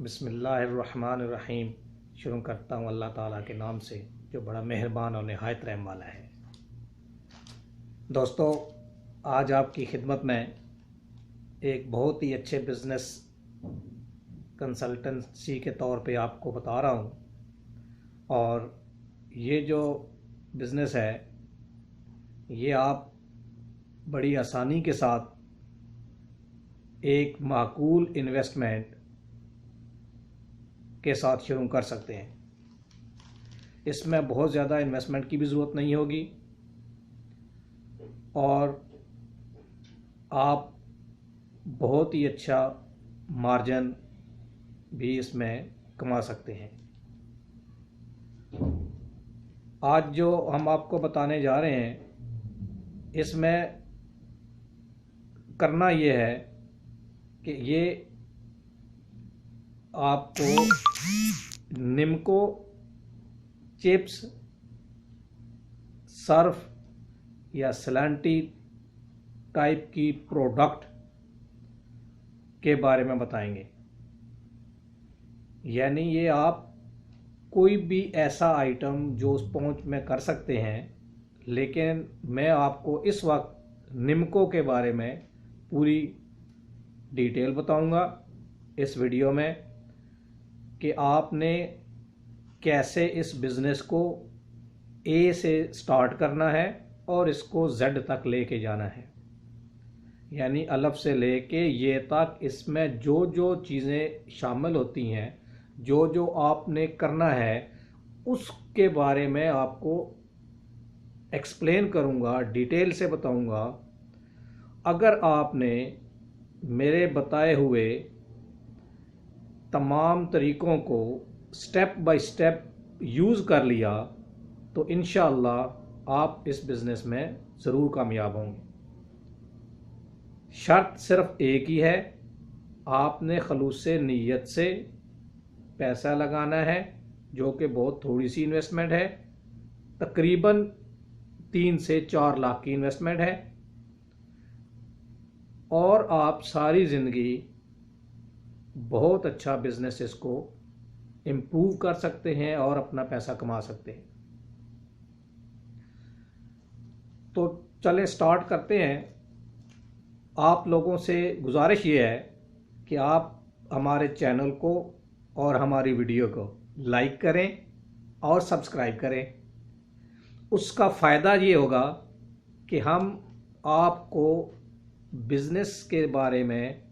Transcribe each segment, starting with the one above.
बिस्मिल्लाहिर्रहमानिर्रहीम। शुरू करता हूँ अल्लाह ताला के नाम से जो बड़ा मेहरबान और नहायत रहम वाला है। दोस्तों, आज आपकी खिदमत में एक बहुत ही अच्छे बिज़नेस कंसल्टेंसी के तौर पे आपको बता रहा हूँ। और ये जो बिज़नेस है ये आप बड़ी आसानी के साथ एक माकूल इन्वेस्टमेंट के साथ शुरू कर सकते हैं। इसमें बहुत ज़्यादा इन्वेस्टमेंट की भी ज़रूरत नहीं होगी और आप बहुत ही अच्छा मार्जिन भी इसमें कमा सकते हैं। आज जो हम आपको बताने जा रहे हैं इसमें करना ये है कि ये आपको निम्को चिप्स, सर्फ या सलांटी टाइप की प्रोडक्ट के बारे में बताएंगे। यानी ये आप कोई भी ऐसा आइटम जो उस पहुंच में कर सकते हैं, लेकिन मैं आपको इस वक्त निम्को के बारे में पूरी डिटेल बताऊंगा इस वीडियो में कि आपने कैसे इस बिज़नेस को ए से स्टार्ट करना है और इसको जेड तक लेके जाना है। यानी अलफ से लेके ये तक इसमें जो जो चीज़ें शामिल होती हैं, जो जो आपने करना है, उसके बारे में आपको एक्सप्लेन करूँगा, डिटेल से बताऊँगा। अगर आपने मेरे बताए हुए तमाम तरीक़ों को स्टेप बाय स्टेप यूज़ कर लिया तो इंशाअल्लाह आप इस बिज़नेस में ज़रूर कामयाब होंगे। शर्त सिर्फ एक ही है, आपने खलूस नीयत से पैसा लगाना है, जो कि बहुत थोड़ी सी इन्वेस्टमेंट है। तकरीबन 3 से 4 लाख की इन्वेस्टमेंट है और आप सारी ज़िंदगी बहुत अच्छा बिज़नेस इसको इम्प्रूव कर सकते हैं और अपना पैसा कमा सकते हैं। तो चलें स्टार्ट करते हैं। आप लोगों से गुजारिश ये है कि आप हमारे चैनल को और हमारी वीडियो को लाइक करें और सब्सक्राइब करें। उसका फ़ायदा ये होगा कि हम आपको बिज़नेस के बारे में,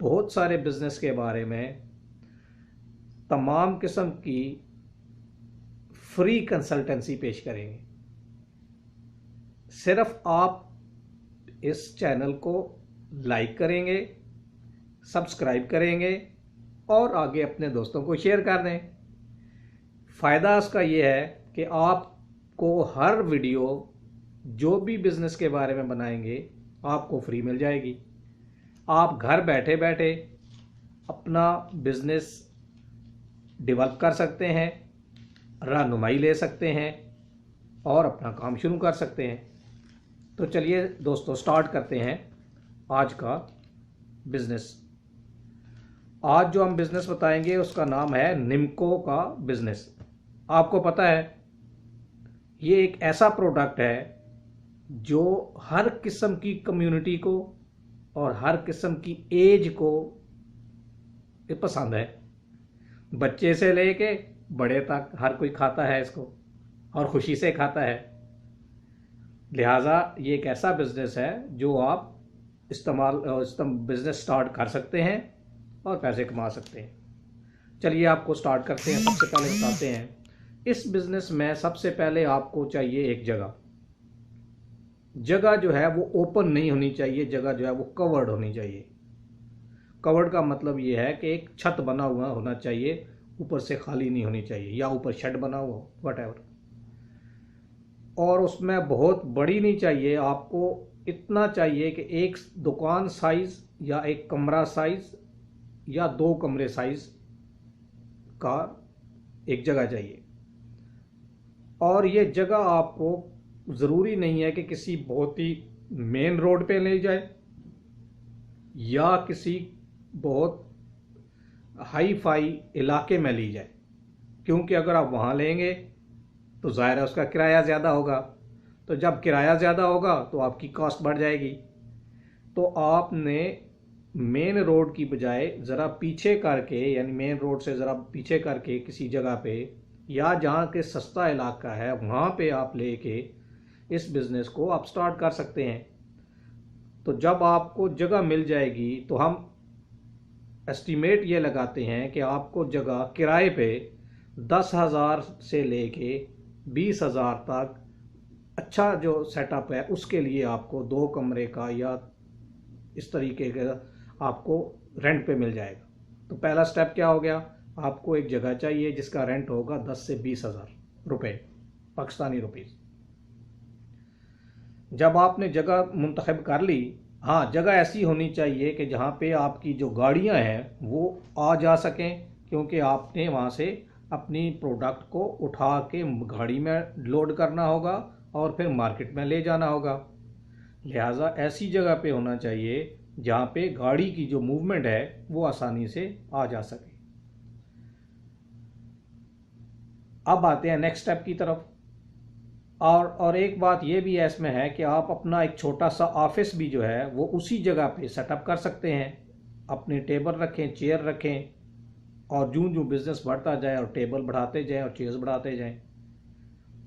बहुत सारे बिज़नेस के बारे में तमाम किस्म की फ्री कंसल्टेंसी पेश करेंगे। सिर्फ आप इस चैनल को लाइक करेंगे, सब्सक्राइब करेंगे और आगे अपने दोस्तों को शेयर कर दें। फ़ायदा इसका ये है कि आपको हर वीडियो जो भी बिज़नेस के बारे में बनाएंगे आपको फ्री मिल जाएगी। आप घर बैठे बैठे अपना बिज़नेस डेवलप कर सकते हैं, रहनुमाई ले सकते हैं और अपना काम शुरू कर सकते हैं। तो चलिए दोस्तों स्टार्ट करते हैं आज का बिज़नेस। आज जो हम बिज़नेस बताएंगे उसका नाम है निम्को का बिज़नेस। आपको पता है ये एक ऐसा प्रोडक्ट है जो हर किस्म की कम्युनिटी को और हर किस्म की एज को पसंद है। बच्चे से लेके बड़े तक हर कोई खाता है इसको और ख़ुशी से खाता है। लिहाजा ये एक ऐसा बिज़नेस है जो आप बिज़नेस स्टार्ट कर सकते हैं और पैसे कमा सकते हैं। चलिए आपको स्टार्ट करते हैं। सबसे पहले बताते हैं इस बिज़नेस में सबसे पहले आपको चाहिए एक जगह। जगह जो है वो ओपन नहीं होनी चाहिए, जगह जो है वो कवर्ड होनी चाहिए। कवर्ड का मतलब ये है कि एक छत बना हुआ होना चाहिए, ऊपर से खाली नहीं होनी चाहिए, या ऊपर शेड बना हुआ हो, व्हाटएवर। और उसमें बहुत बड़ी नहीं चाहिए, आपको इतना चाहिए कि एक दुकान साइज़ या एक कमरा साइज़ या 2 कमरे साइज़ का एक जगह चाहिए। और ये जगह आपको ज़रूरी नहीं है कि किसी बहुत ही मेन रोड पे ले जाए या किसी बहुत हाई फाई इलाके में ली जाए, क्योंकि अगर आप वहाँ लेंगे तो ज़ाहिर है उसका किराया ज़्यादा होगा। तो जब किराया ज़्यादा होगा तो आपकी कॉस्ट बढ़ जाएगी। तो आपने मेन रोड की बजाय ज़रा पीछे करके, यानी मेन रोड से ज़रा पीछे करके किसी जगह पे, या जहाँ के सस्ता इलाका है वहाँ पे आप लेके इस बिज़नेस को आप स्टार्ट कर सकते हैं। तो जब आपको जगह मिल जाएगी तो हम एस्टीमेट ये लगाते हैं कि आपको जगह किराए पे 10,000 से लेके 20,000 तक अच्छा जो सेटअप है उसके लिए आपको 2 कमरे का या इस तरीके का आपको रेंट पे मिल जाएगा। तो पहला स्टेप क्या हो गया, आपको एक जगह चाहिए जिसका रेंट होगा 10 से 20,000 रुपये पाकिस्तानी रुपीज़। जब आपने जगह मुंतखब कर ली, हाँ जगह ऐसी होनी चाहिए कि जहाँ पे आपकी जो गाड़ियाँ हैं वो आ जा सकें, क्योंकि आपने वहाँ से अपनी प्रोडक्ट को उठा के गाड़ी में लोड करना होगा और फिर मार्केट में ले जाना होगा। लिहाजा ऐसी जगह पे होना चाहिए जहाँ पे गाड़ी की जो मूवमेंट है वो आसानी से आ जा सके। अब आते हैं नेक्स्ट स्टेप की तरफ। और एक बात ये भी है इसमें है कि आप अपना एक छोटा सा ऑफिस भी जो है वो उसी जगह पे सेटअप कर सकते हैं। अपने टेबल रखें, चेयर रखें, और जूं जूं बिज़नेस बढ़ता जाए और टेबल बढ़ाते जाएं और चेयर्स बढ़ाते जाएं,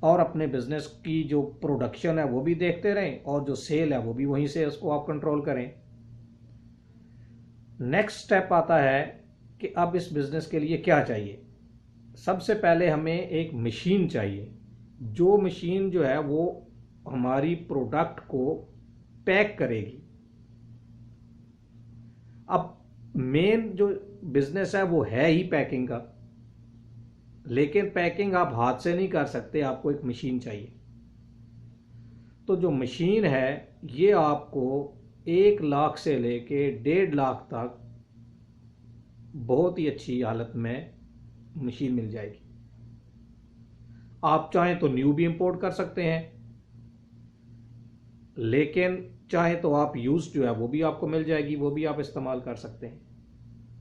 और अपने बिज़नेस की जो प्रोडक्शन है वो भी देखते रहें और जो सेल है वो भी वहीं से उसको आप कंट्रोल करें। नेक्स्ट स्टेप आता है कि अब इस बिज़नेस के लिए क्या चाहिए। सबसे पहले हमें एक मशीन चाहिए, जो मशीन जो है वो हमारी प्रोडक्ट को पैक करेगी। अब मेन जो बिजनेस है वो है ही पैकिंग का, लेकिन पैकिंग आप हाथ से नहीं कर सकते, आपको एक मशीन चाहिए। तो जो मशीन है ये आपको 1 लाख से लेके 1.5 लाख तक बहुत ही अच्छी हालत में मशीन मिल जाएगी। आप चाहें तो न्यू भी इंपोर्ट कर सकते हैं, लेकिन चाहे तो आप यूज जो है वो भी आपको मिल जाएगी, वो भी आप इस्तेमाल कर सकते हैं।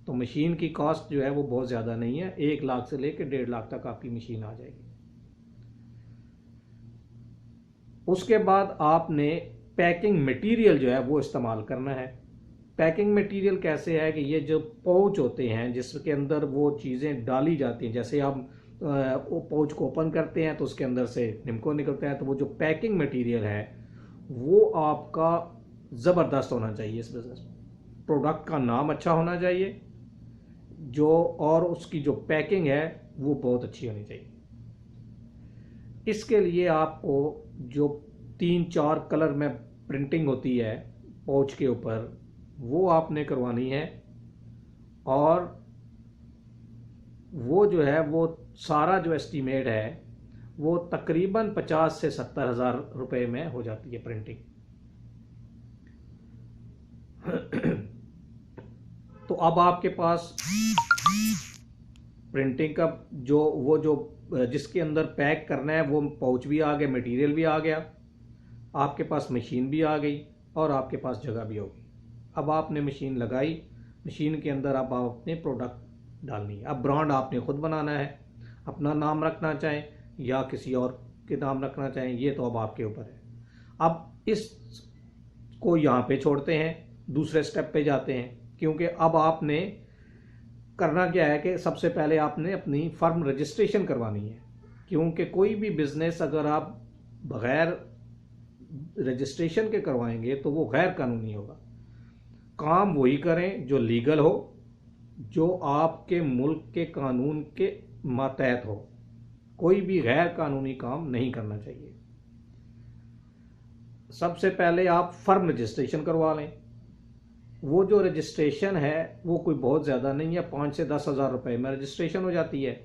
तो मशीन की कॉस्ट जो है वो बहुत ज़्यादा नहीं है, 1 लाख से लेकर 1.5 लाख तक आपकी मशीन आ जाएगी। उसके बाद आपने पैकिंग मटेरियल जो है वो इस्तेमाल करना है। पैकिंग मटेरियल कैसे है कि ये जो पाउच होते हैं जिसके अंदर वो चीज़ें डाली जाती हैं, जैसे आप वो पाउच को ओपन करते हैं तो उसके अंदर से निम्को निकलता है, तो वो जो पैकिंग मटेरियल है वो आपका ज़बरदस्त होना चाहिए। इस बिज़नेस में प्रोडक्ट का नाम अच्छा होना चाहिए जो, और उसकी जो पैकिंग है वो बहुत अच्छी होनी चाहिए। इसके लिए आपको जो 3-4 कलर में प्रिंटिंग होती है पाउच के ऊपर वो आपने करवानी है, और वो जो है वो सारा जो एस्टीमेट है वो तकरीबन 50 से 70 हज़ार रुपये में हो जाती है प्रिंटिंग। तो अब आपके पास प्रिंटिंग का जो जिसके अंदर पैक करना है वो पाउच भी आ गया, मटेरियल भी आ गया, आपके पास मशीन भी आ गई और आपके पास जगह भी होगी। अब आपने मशीन लगाई, मशीन के अंदर अब आप अपने प्रोडक्ट डालनी है। अब ब्रांड आपने खुद बनाना है, अपना नाम रखना चाहें या किसी और के नाम रखना चाहें, ये तो अब आपके ऊपर है। अब इसको यहाँ पे छोड़ते हैं, दूसरे स्टेप पे जाते हैं, क्योंकि अब आपने करना क्या है कि सबसे पहले आपने अपनी फर्म रजिस्ट्रेशन करवानी है। क्योंकि कोई भी बिजनेस अगर आप बगैर रजिस्ट्रेशन के करवाएंगे तो वो गैर कानूनी होगा। काम वही करें जो लीगल हो, जो आपके मुल्क के कानून के मातहत हो। कोई भी गैर कानूनी काम नहीं करना चाहिए। सबसे पहले आप फर्म रजिस्ट्रेशन करवा लें। वो जो रजिस्ट्रेशन है वो कोई बहुत ज़्यादा नहीं है, 5 से 10 हज़ार रुपये में रजिस्ट्रेशन हो जाती है।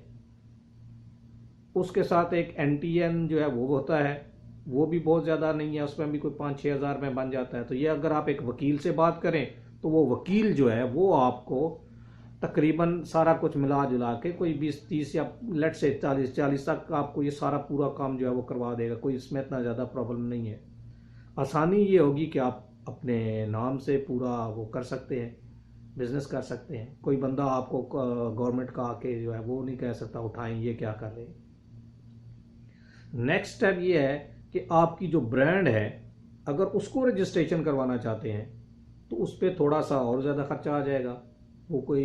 उसके साथ एक NTN जो है वो होता है, वो भी बहुत ज़्यादा नहीं है, उसमें भी कोई 5-6 हज़ार में बन जाता है। तो ये अगर आप एक वकील से बात करें तो वो वकील जो है वो आपको तकरीबन सारा कुछ मिला जुला के कोई 20-30 या लेट से 40 तक आपको ये सारा पूरा काम जो है वो करवा देगा। कोई इसमें इतना ज़्यादा प्रॉब्लम नहीं है। आसानी ये होगी कि आप अपने नाम से पूरा वो कर सकते हैं, बिजनेस कर सकते हैं। कोई बंदा आपको गवर्नमेंट का आके जो है वो नहीं कह सकता उठाएं ये क्या कर रहे हैं। नेक्स्ट स्टेप ये है कि आपकी जो ब्रांड है अगर उसको रजिस्ट्रेशन करवाना चाहते हैं तो उस पर थोड़ा सा और ज़्यादा खर्चा आ जाएगा, वो कोई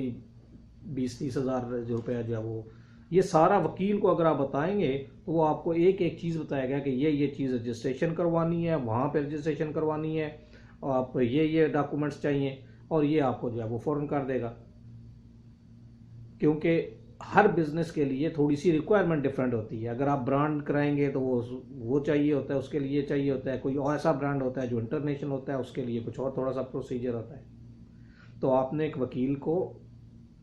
20-30 हज़ार रुपया जो है वो, ये सारा वकील को अगर आप बताएंगे तो वो आपको एक एक चीज़ बताएगा कि ये चीज़ रजिस्ट्रेशन करवानी है, वहाँ पे रजिस्ट्रेशन करवानी है, और आप ये डॉक्यूमेंट्स चाहिए, और ये आपको जो है वो फ़ौरन कर देगा। क्योंकि हर बिज़नेस के लिए थोड़ी सी रिक्वायरमेंट डिफरेंट होती है। अगर आप ब्रांड कराएंगे तो वो चाहिए होता है, उसके लिए चाहिए होता है। कोई और ऐसा ब्रांड होता है जो इंटरनेशनल होता है, उसके लिए कुछ और थोड़ा सा प्रोसीजर होता है। तो आपने एक वकील को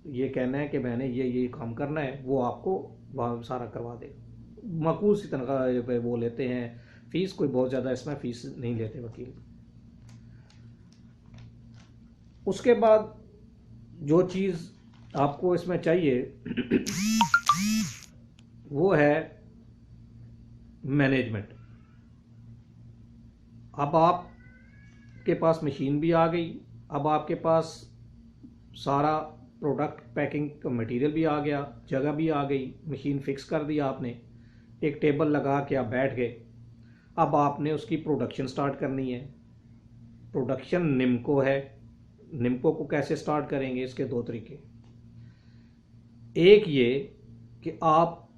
ये कहना है कि मैंने ये काम करना है, वो आपको वहाँ सारा करवा देगा। माकूल सी तनख्वाह पे वो लेते हैं फ़ीस, कोई बहुत ज़्यादा इसमें फ़ीस नहीं लेते वकील। उसके बाद जो चीज़ आपको इसमें चाहिए वो है मैनेजमेंट। अब आपके पास मशीन भी आ गई, अब आपके पास सारा प्रोडक्ट पैकिंग का मटेरियल भी आ गया, जगह भी आ गई, मशीन फिक्स कर दिया आपने, एक टेबल लगा के आप बैठ गए। अब आपने उसकी प्रोडक्शन स्टार्ट करनी है। प्रोडक्शन निम्को है। निम्को को कैसे स्टार्ट करेंगे, इसके दो तरीके। एक ये कि आप,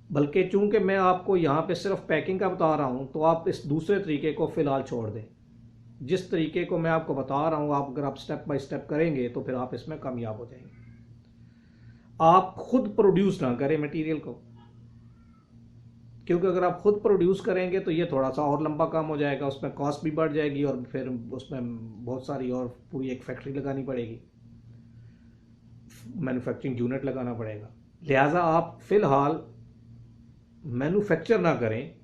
बल्कि चूंकि मैं आपको यहाँ पे सिर्फ पैकिंग का बता रहा हूँ तो आप इस दूसरे तरीके को फ़िलहाल छोड़ दें। जिस तरीके को मैं आपको बता रहा हूँ आप अगर आप स्टेप बाय स्टेप करेंगे तो फिर आप इसमें कामयाब हो जाएंगे। आप खुद प्रोड्यूस ना करें मटेरियल को, क्योंकि अगर आप खुद प्रोड्यूस करेंगे तो ये थोड़ा सा और लंबा काम हो जाएगा, उसमें कॉस्ट भी बढ़ जाएगी और फिर उसमें बहुत सारी और पूरी एक फैक्ट्री लगानी पड़ेगी, मैन्युफैक्चरिंग यूनिट लगाना पड़ेगा। लिहाजा आप फ़िलहाल मैन्युफैक्चर ना करें।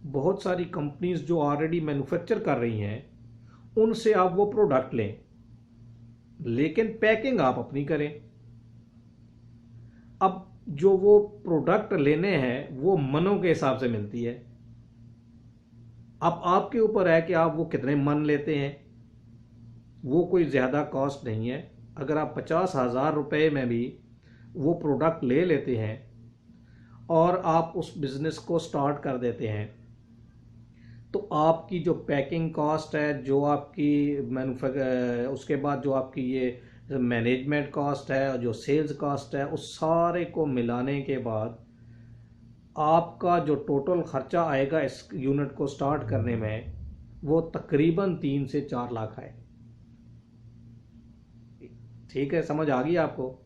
बहुत सारी कंपनीज जो ऑलरेडी मैन्युफैक्चर कर रही हैं उनसे आप वो प्रोडक्ट लें, लेकिन पैकिंग आप अपनी करें। अब जो वो प्रोडक्ट लेने हैं वो मनों के हिसाब से मिलती है। अब आपके ऊपर है कि आप वो कितने मन लेते हैं। वो कोई ज़्यादा कॉस्ट नहीं है। अगर आप 50,000 रुपये में भी वो प्रोडक्ट ले लेते हैं और आप उस बिज़नेस को स्टार्ट कर देते हैं तो आपकी जो पैकिंग कॉस्ट है, जो आपकी उसके बाद जो आपकी ये मैनेजमेंट कॉस्ट है और जो सेल्स कॉस्ट है, उस सारे को मिलाने के बाद आपका जो टोटल ख़र्चा आएगा इस यूनिट को स्टार्ट करने में वो तकरीबन 3 से 4 लाख है। ठीक है, समझ आ गई आपको?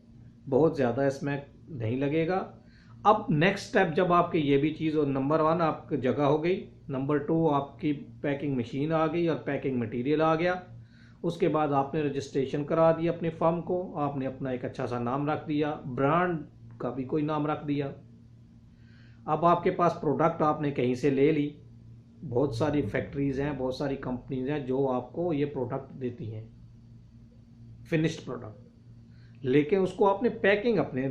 बहुत ज़्यादा इसमें नहीं लगेगा। अब नेक्स्ट स्टेप जब आपकी ये भी चीज़, और नंबर 1 आपकी जगह हो गई, नंबर 2 आपकी पैकिंग मशीन आ गई और पैकिंग मटेरियल आ गया। उसके बाद आपने रजिस्ट्रेशन करा दिया अपने फर्म को, आपने अपना एक अच्छा सा नाम रख दिया, ब्रांड का भी कोई नाम रख दिया। अब आपके पास प्रोडक्ट आपने कहीं से ले ली, बहुत सारी फैक्ट्रीज़ हैं, बहुत सारी कंपनीज हैं जो आपको ये प्रोडक्ट देती हैं, फिनिश्ड प्रोडक्ट, लेकिन उसको आपने पैकिंग अपने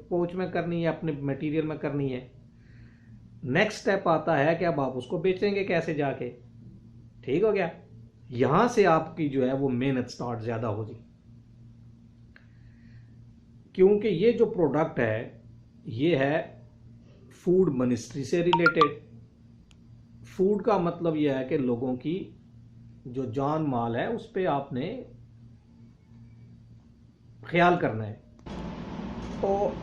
पोच में करनी है, अपने मटेरियल में करनी है। नेक्स्ट स्टेप आता है कि अब आप उसको बेचेंगे कैसे जाके। ठीक हो गया? यहां से आपकी जो है वो मेहनत स्टार्ट ज़्यादा हो जाए, क्योंकि ये जो प्रोडक्ट है ये है फूड मिनिस्ट्री से रिलेटेड। फूड का मतलब यह है कि लोगों की जो जान माल है उस पर आपने ख्याल करना है। तो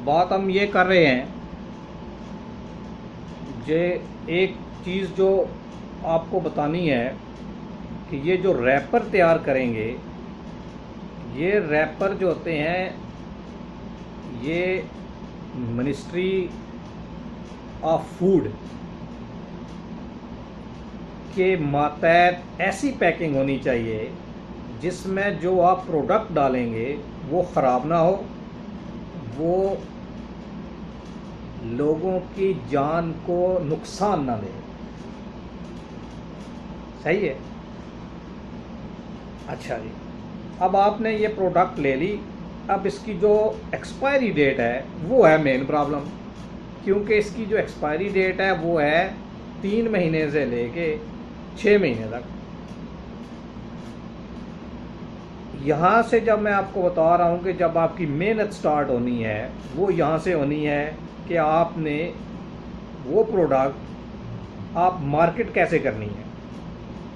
बात हम ये कर रहे हैं, जे एक चीज़ जो आपको बतानी है कि ये जो रैपर तैयार करेंगे, ये रैपर जो होते हैं ये मिनिस्ट्री ऑफ फूड के मातहत ऐसी पैकिंग होनी चाहिए जिसमें जो आप प्रोडक्ट डालेंगे वो ख़राब ना हो, वो लोगों की जान को नुकसान ना दे। सही है? अच्छा जी, अब आपने ये प्रोडक्ट ले ली। अब इसकी जो एक्सपायरी डेट है वो है मेन प्रॉब्लम, क्योंकि इसकी जो एक्सपायरी डेट है वो है 3 महीने से लेके 6 महीने तक। यहाँ से जब मैं आपको बता रहा हूँ कि जब आपकी मेहनत स्टार्ट होनी है वो यहाँ से होनी है कि आपने वो प्रोडक्ट आप मार्केट कैसे करनी है।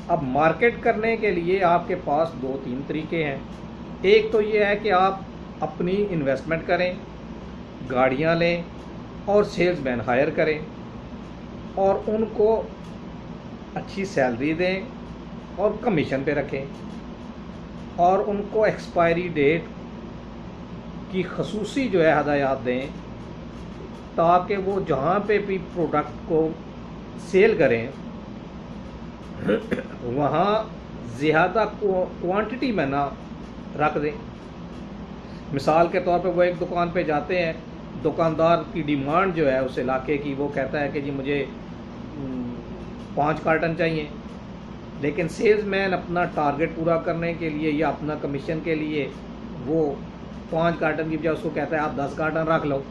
अब मार्केट करने के लिए आपके पास दो तीन तरीके हैं। एक तो ये है कि आप अपनी इन्वेस्टमेंट करें, गाड़ियाँ लें और सेल्समैन हायर करें और उनको अच्छी सैलरी दें और कमीशन पे रखें और उनको एक्सपायरी डेट की खसूसी जो है हदायत दें ताकि वो जहाँ पे भी प्रोडक्ट को सेल करें वहाँ ज़्यादा क्वांटिटी में ना रख दें। मिसाल के तौर पे वो एक दुकान पे जाते हैं, दुकानदार की डिमांड जो है उस इलाके की, वो कहता है कि जी मुझे 5 कार्टन चाहिए, लेकिन सेल्समैन अपना टारगेट पूरा करने के लिए या अपना कमीशन के लिए वो 5 कार्टन की बजाय उसको कहता है आप 10 कार्टन रख लो,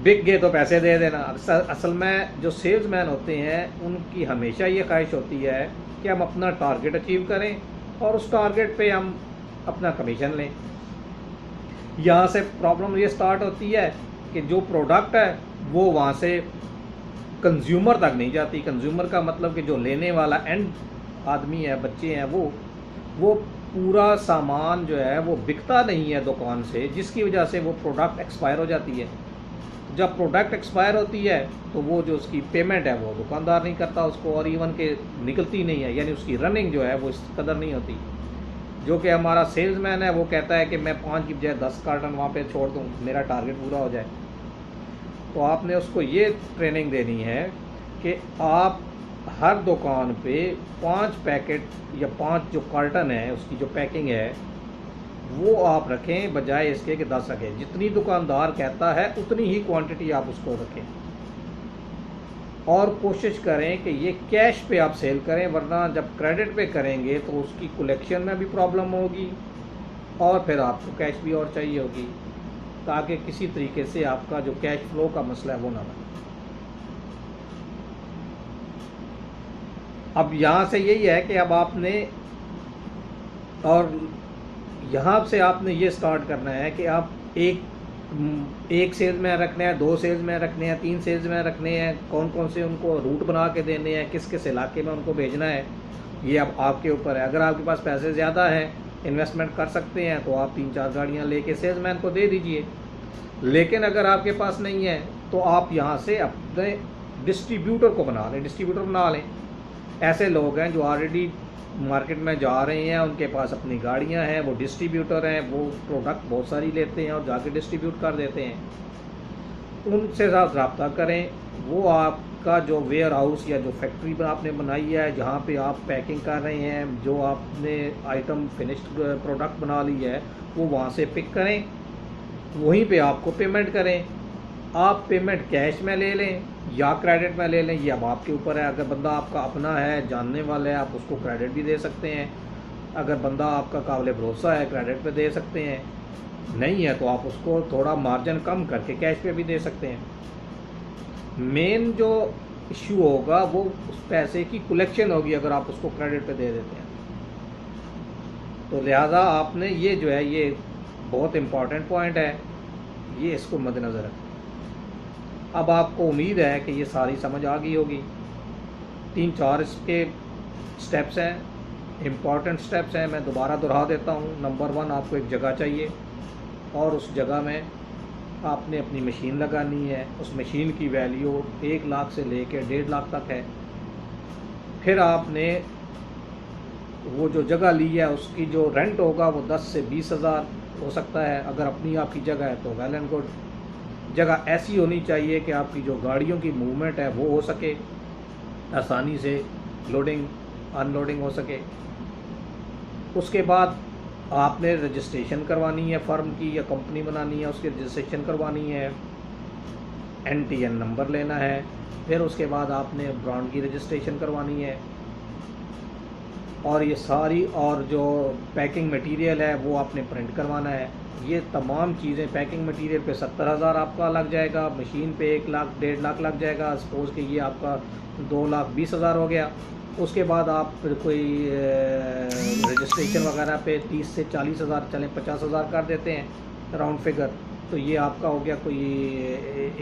बिक गए तो पैसे दे देना। असल में जो सेल्समैन होते हैं उनकी हमेशा ये ख्वाहिश होती है कि हम अपना टारगेट अचीव करें और उस टारगेट पे हम अपना कमीशन लें। यहाँ से प्रॉब्लम ये स्टार्ट होती है कि जो प्रोडक्ट है वो वहाँ से कंज्यूमर तक नहीं जाती। कंज्यूमर का मतलब कि जो लेने वाला एंड आदमी है, बच्चे हैं, वो पूरा सामान जो है वो बिकता नहीं है दुकान से, जिसकी वजह से वो प्रोडक्ट एक्सपायर हो जाती है। जब प्रोडक्ट एक्सपायर होती है तो वो जो उसकी पेमेंट है वो दुकानदार नहीं करता उसको, और इवन के निकलती नहीं है, यानी उसकी रनिंग जो है वो इस कदर नहीं होती। जो कि हमारा सेल्समैन है वो कहता है कि मैं 5 की बजाय 10 कार्टन वहाँ पे छोड़ दूँ, मेरा टारगेट पूरा हो जाए। तो आपने उसको ये ट्रेनिंग देनी है कि आप हर दुकान पे 5 पैकेट या 5 जो कार्टन है उसकी जो पैकिंग है वो आप रखें, बजाय इसके कि 10 रखें। जितनी दुकानदार कहता है उतनी ही क्वांटिटी आप उसको रखें और कोशिश करें कि ये कैश पे आप सेल करें, वरना जब क्रेडिट पे करेंगे तो उसकी कलेक्शन में भी प्रॉब्लम होगी और फिर आपको कैश भी और चाहिए होगी, ताकि किसी तरीके से आपका जो कैश फ्लो का मसला है वो ना बने। अब यहाँ से यही है कि अब आपने और यहाँ से आपने ये स्टार्ट करना है कि आप एक सेल्स में रखने हैं, 2 सेल्स में रखने हैं, 3 सेल्स में रखने हैं, कौन कौन से उनको रूट बना के देने हैं, किस किस इलाके में उनको भेजना है, ये अब आपके ऊपर है। अगर आपके पास पैसे ज़्यादा हैं, इन्वेस्टमेंट कर सकते हैं, तो आप 3-4 गाड़ियाँ लेके सेल्समैन को दे दीजिए। लेकिन अगर आपके पास नहीं है तो आप यहाँ से अपने डिस्ट्रीब्यूटर को बना लें, डिस्ट्रीब्यूटर बना लें। ऐसे लोग हैं जो ऑलरेडी मार्केट में जा रहे हैं, उनके पास अपनी गाड़ियां हैं, वो डिस्ट्रीब्यूटर हैं, वो प्रोडक्ट बहुत सारी लेते हैं और जाके डिस्ट्रीब्यूट कर देते हैं। उनसे साथ रब्ता करें, वो आपका जो वेयर हाउस या जो फैक्ट्री आपने बनाई है जहाँ पे आप पैकिंग कर रहे हैं, जो आपने आइटम फिनिश्ड प्रोडक्ट बना ली है, वो वहाँ से पिक करें, वहीं पे आपको पेमेंट करें। आप पेमेंट कैश में ले लें या क्रेडिट में ले लें, ये अब आपके ऊपर है। अगर बंदा आपका अपना है, जानने वाला है, आप उसको क्रेडिट भी दे सकते हैं। अगर बंदा आपका काबिल भरोसा है, क्रेडिट पे दे सकते हैं। नहीं है तो आप उसको थोड़ा मार्जिन कम करके कैश पे भी दे सकते हैं। मेन जो इशू होगा वो उस पैसे की कलेक्शन होगी अगर आप उसको क्रेडिट पे दे देते हैं। तो लिहाजा आपने ये जो है ये बहुत इम्पॉर्टेंट पॉइंट है, ये इसको मद्देनज़र रखें। अब आपको उम्मीद है कि ये सारी समझ आ गई होगी। 3-4 इसके स्टेप्स हैं, इम्पॉर्टेंट स्टेप्स हैं, मैं दोबारा दोहरा देता हूँ। नंबर 1, आपको एक जगह चाहिए और उस जगह में आपने अपनी मशीन लगानी है। उस मशीन की वैल्यू 1 लाख से लेकर 1.5 लाख तक है। फिर आपने वो जो जगह ली है उसकी जो रेंट होगा वो 10 से 20 हज़ार हो सकता है। अगर अपनी आपकी जगह है तो वेल एंड गुड। जगह ऐसी होनी चाहिए कि आपकी जो गाड़ियों की मूवमेंट है वो हो सके, आसानी से लोडिंग अनलोडिंग हो सके। उसके बाद आपने रजिस्ट्रेशन करवानी है, फर्म की या कंपनी बनानी है, उसकी रजिस्ट्रेशन करवानी है, NTN नंबर लेना है। फिर उसके बाद आपने ब्रांड की रजिस्ट्रेशन करवानी है और ये सारी और जो पैकिंग मटेरियल है वो आपने प्रिंट करवाना है। ये तमाम चीज़ें पैकिंग मटेरियल पे 70 हज़ार आपका लग जाएगा, मशीन पे 1 लाख 1.5 लाख लग जाएगा। सपोज़ कि ये आपका 2 लाख 20 हज़ार हो गया। उसके बाद आप फिर कोई रजिस्ट्रेशन वगैरह पे 30 से 40 हज़ार, चलें 50 हज़ार कर देते हैं राउंड फिगर, तो ये आपका हो गया कोई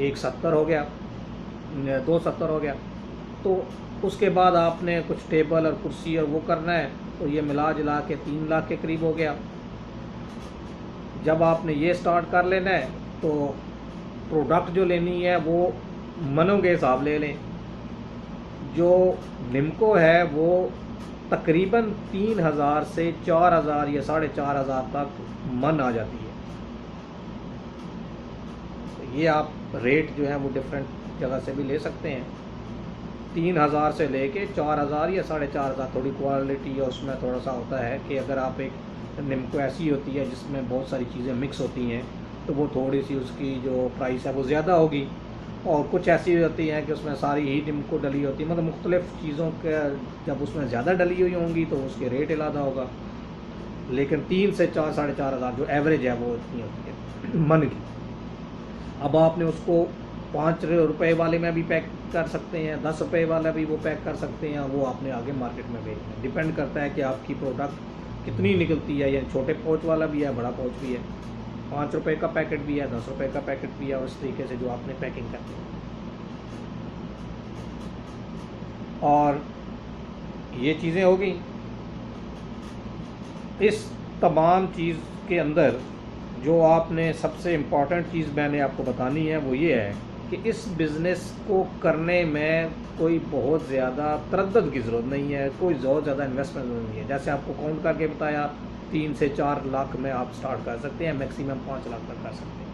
170 हो गया, 270 हो गया। तो उसके बाद आपने कुछ टेबल और कुर्सी और वो करना है, तो ये मिला जुला के 3 लाख के करीब हो गया। जब आपने ये स्टार्ट कर लेना है तो प्रोडक्ट जो लेनी है वो मनों के हिसाब ले लें। जो निम्को है वो तकरीबन 3000 से 4000 या 4500 तक मन आ जाती है। तो ये आप रेट जो है वो डिफरेंट जगह से भी ले सकते हैं। 3000 से लेके 4000 या 4500, थोड़ी क्वालिटी और उसमें थोड़ा सा होता है कि अगर आप एक निम्को ऐसी होती है जिसमें बहुत सारी चीज़ें मिक्स होती हैं तो वो थोड़ी सी उसकी जो प्राइस है वो ज़्यादा होगी। और कुछ ऐसी होती हैं कि उसमें सारी ही निम्को डली होती है, मतलब मुख्तलिफ़ चीज़ों के जब उसमें ज़्यादा डली हुई होंगी तो उसके रेट अलग होगा। लेकिन 3 से 4 साढ़े 4000 जो एवरेज है वो इतनी होती है मन की। अब आपने उसको 5 रुपए वाले में भी पैक कर सकते हैं, 10 रुपये वाला भी वो पैक कर सकते हैं, वो आपने आगे मार्केट में बेचना है। डिपेंड करता है कि आपकी प्रोडक्ट कितनी निकलती है। यानी छोटे पाउच वाला भी है, बड़ा पाउच भी है, 5 रुपये का पैकेट भी है, 10 रुपये का पैकेट भी है, और इस तरीके से जो आपने पैकिंग करनी है। और ये चीज़ें हो गई। इस तमाम चीज़ के अंदर जो आपने सबसे इम्पॉर्टेंट चीज़ मैंने आपको बतानी है वो ये है कि इस बिज़नेस को करने में कोई बहुत ज़्यादा तरद्दुद की ज़रूरत नहीं है, कोई बहुत ज़्यादा इन्वेस्टमेंट नहीं है। जैसे आपको काउंट करके बताया, 3 से 4 लाख में आप स्टार्ट कर सकते हैं, मैक्सिमम 5 लाख तक कर सकते हैं।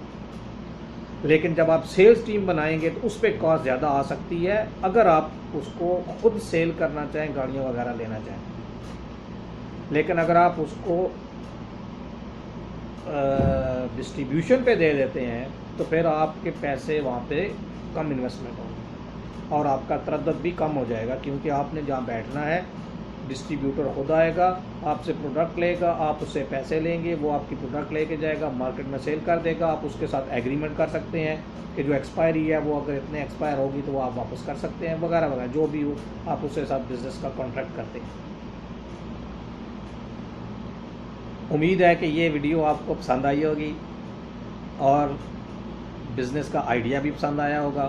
लेकिन जब आप सेल्स टीम बनाएंगे तो उस पर कॉस्ट ज़्यादा आ सकती है, अगर आप उसको खुद सेल करना चाहें, गाड़ियाँ वगैरह लेना चाहें। लेकिन अगर आप उसको डिस्ट्रीब्यूशन पे दे देते हैं तो फिर आपके पैसे वहाँ पे कम इन्वेस्टमेंट होंगे और आपका तरद्दुद भी कम हो जाएगा, क्योंकि आपने जहाँ बैठना है डिस्ट्रीब्यूटर खुद आएगा, आपसे प्रोडक्ट लेगा, आप उससे पैसे लेंगे, वो आपकी प्रोडक्ट लेके जाएगा, मार्केट में सेल कर देगा। आप उसके साथ एग्रीमेंट कर सकते हैं कि जो एक्सपायरी है वो अगर इतने एक्सपायर होगी तो वो आप वापस कर सकते हैं, वगैरह वगैरह, जो भी हो आप उसके साथ बिज़नेस का कॉन्ट्रैक्ट करते हैं। उम्मीद है कि ये वीडियो आपको पसंद आई होगी और बिज़नेस का आइडिया भी पसंद आया होगा।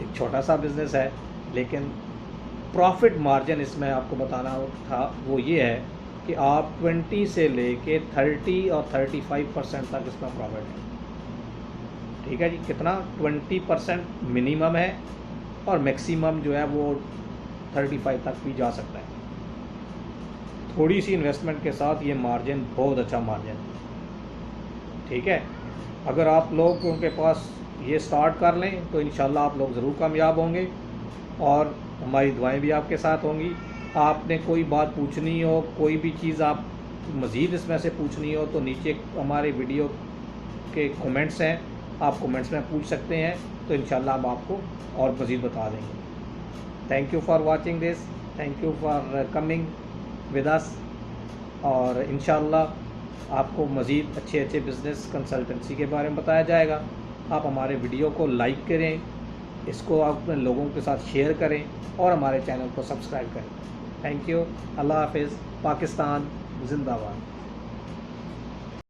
एक छोटा सा बिज़नेस है लेकिन प्रॉफिट मार्जिन इसमें आपको बताना था वो ये है कि आप 20 से लेके 30 और 35% तक इसमें प्रॉफिट है। ठीक है जी, कितना 20% मिनिमम है और मैक्सिमम जो है वो 35 तक भी जा सकता है। थोड़ी सी इन्वेस्टमेंट के साथ ये मार्जिन बहुत अच्छा मार्जिन है। ठीक है, अगर आप लोगों के पास ये स्टार्ट कर लें तो इंशाल्लाह आप लोग ज़रूर कामयाब होंगे और हमारी दुआएं भी आपके साथ होंगी। आपने कोई बात पूछनी हो, कोई भी चीज़ आप मज़ीद इसमें से पूछनी हो तो नीचे हमारे वीडियो के कमेंट्स हैं, आप कमेंट्स में पूछ सकते हैं, तो इंशाल्लाह हम आपको और मज़ीद बता देंगे। Thank you for watching this, thank you for coming with us, और इंशाल्लाह आपको मज़ीद अच्छे अच्छे बिज़नेस कंसल्टेंसी के बारे में बताया जाएगा। आप हमारे वीडियो को लाइक करें, इसको आप अपने लोगों के साथ शेयर करें और हमारे चैनल को सब्सक्राइब करें। थैंक यू, अल्लाह हाफिज़, पाकिस्तान जिंदाबाद।